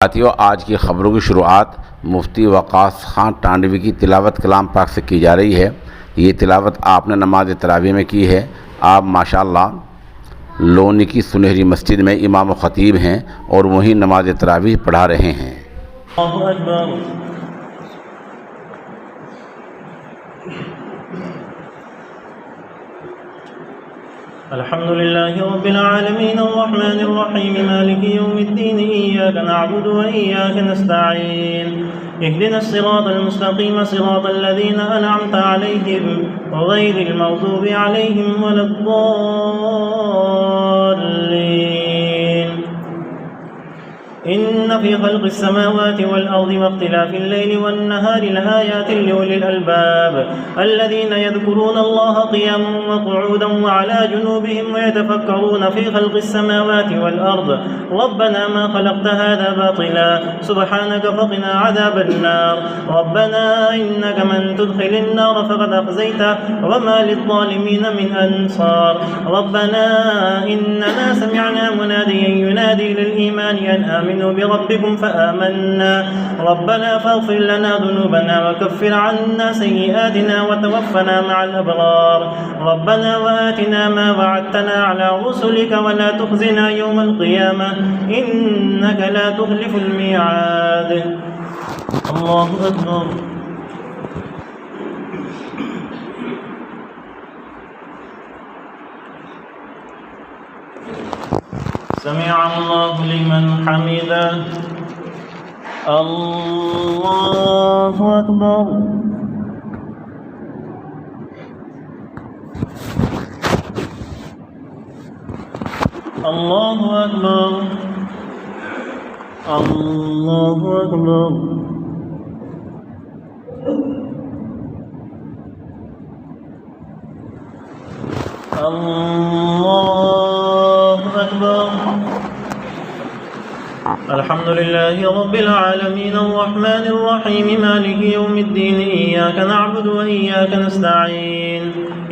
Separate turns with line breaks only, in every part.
साथियों, आज की ख़बरों की शुरुआत मुफ्ती वक़ास ख़ान टांडवी की तिलावत कलाम पाक से की जा रही है। ये तिलावत आपने नमाज तरावी में की है। आप माशाअल्लाह लोनी की सुनहरी मस्जिद में इमाम व ख़तीब हैं और वहीं नमाज तरावी पढ़ा रहे हैं।
अल्हम्दुलिल्लाहि रब्बिल आलमीन अर्रहमानिर रहीम मालिकि यौमिद्दीन इय्याका नअबुदु व इय्याका नस्तईन इहदिनस सिरातल मुस्तक़ीम सिरातल लज़ीना अनअमता अलैहिम गैरिल मग़दूबि अलैहिम वलद्दाल्लीन। इन्न फ़ी ख़ल्क़िस समावाति वल अर्दि वख्तिलाफ़िल लैलि वन नहारि लआयातिन लिउलिल अलबाब अल्लज़ीना यज़कुरूना अल्लाहा क़ियामन व क़ुऊदन व अला जुनूबिहिम व यतफ़क्करूना फ़ी ख़ल्क़िस समावाति वल अर्द रब्बना मा ख़लक़्त हाज़ा बातिला सुब्हानक फ़क़िना अज़ाबन नार रब्बना इन्नका मन तुदख़िलिन नार फ़क़द अख़ज़यतह व मा लिज़्ज़ालिमीन मिन अंसार रब्बना इन्नना समिअना मुनादियन युनादी लिल ईमान अन आमिनू बिरब्बिकुम फ़आमन्ना रब्बना फ़ाग़फ़िर लना ज़ुनूबना वकफ़्फ़िर अन्ना सय्यिआतिना वतवफ़्फ़ना मअल अबरार रब्बना वआतिना मा वअदतना अला रुसुलिक वला तुख़ज़िना यौमल क़ियामह इन्नका ला तुख़्लिफ़ुल मिआद। अल्लाहु अकबर। समिअ अल्लाहु लिमन हमिदह। अल्लाहु अकबर। अल्लाहु अकबर। अल्लाहु अकबर। अल्लाहु अकबर। अल्हम्दुलिल्लाहि रब्बिल आलमीन अर्रहमानिर रहीम मालिकि यौमिद्दीन इय्याका नअबुदु व इय्याका नस्तईन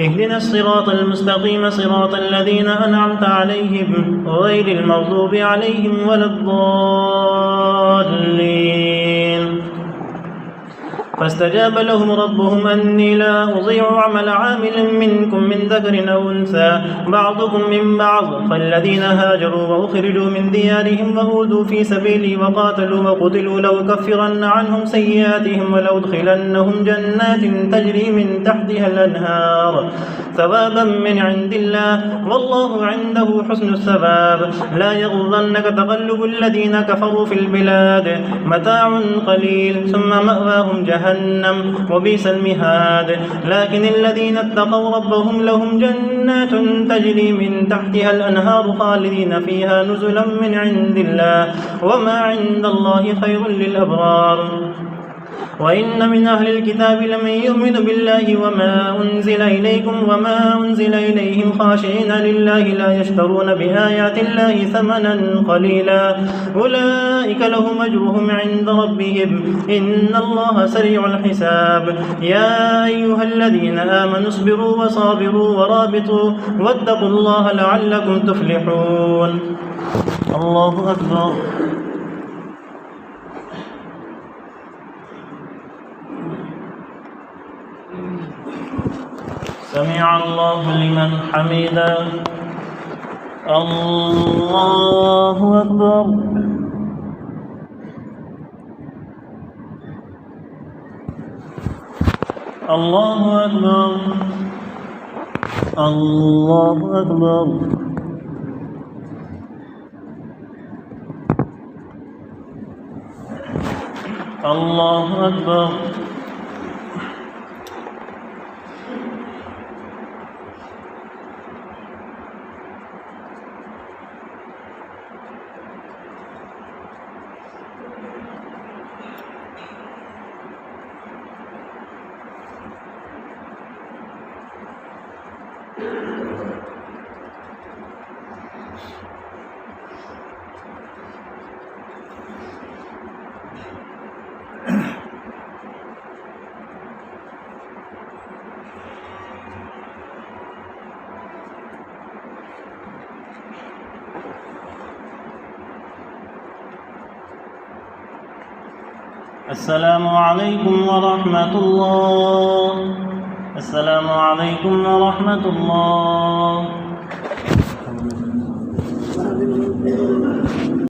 इहदिनस सिरातल मुस्तक़ीम सिरातल लज़ीना अनअमता अलैहिम गैरिल मग़दूबि अलैहिम वलद्दाल्लीन। فاستجاب لهم ربهم أني لا أضيع عمل عامل منكم من ذكر أو أنثى بعضكم من بعض فالذين هاجروا وأخرجوا من ديارهم وأوذوا في سبيلي وقاتلوا وقتلوا لأكفرن عنهم سيئاتهم ولأدخلنهم جنات تجري من تحتها الأنهار ثوابا من عند الله والله عنده حسن الثواب لا يغرنك تقلب الذين كفروا في البلاد متاع قليل ثم مأواهم جهنم وبئس المهاد لكن الذين اتقوا ربهم لهم جنات تجري من تحتها الأنهار خالدين فيها نزلا من عند الله وما عند الله خير للأبرار وإن من أهل الكتاب لمن يؤمن بالله وما أنزل إليكم وما أنزل إليهم خاشعين لله لا يشترون بآيات الله ثمنا قليلا أولئك لهم أجرهم عند ربهم إن الله سريع الحساب يا أيها الذين آمنوا اصبروا وصابروا ورابطوا واتقوا الله لعلكم تفلحون. الله أكبر. سمع الله لمن حمده. الله أكبر. الله أكبر. الله أكبر. الله أكبر. السلام عليكم ورحمة الله. السلام عليكم ورحمة الله.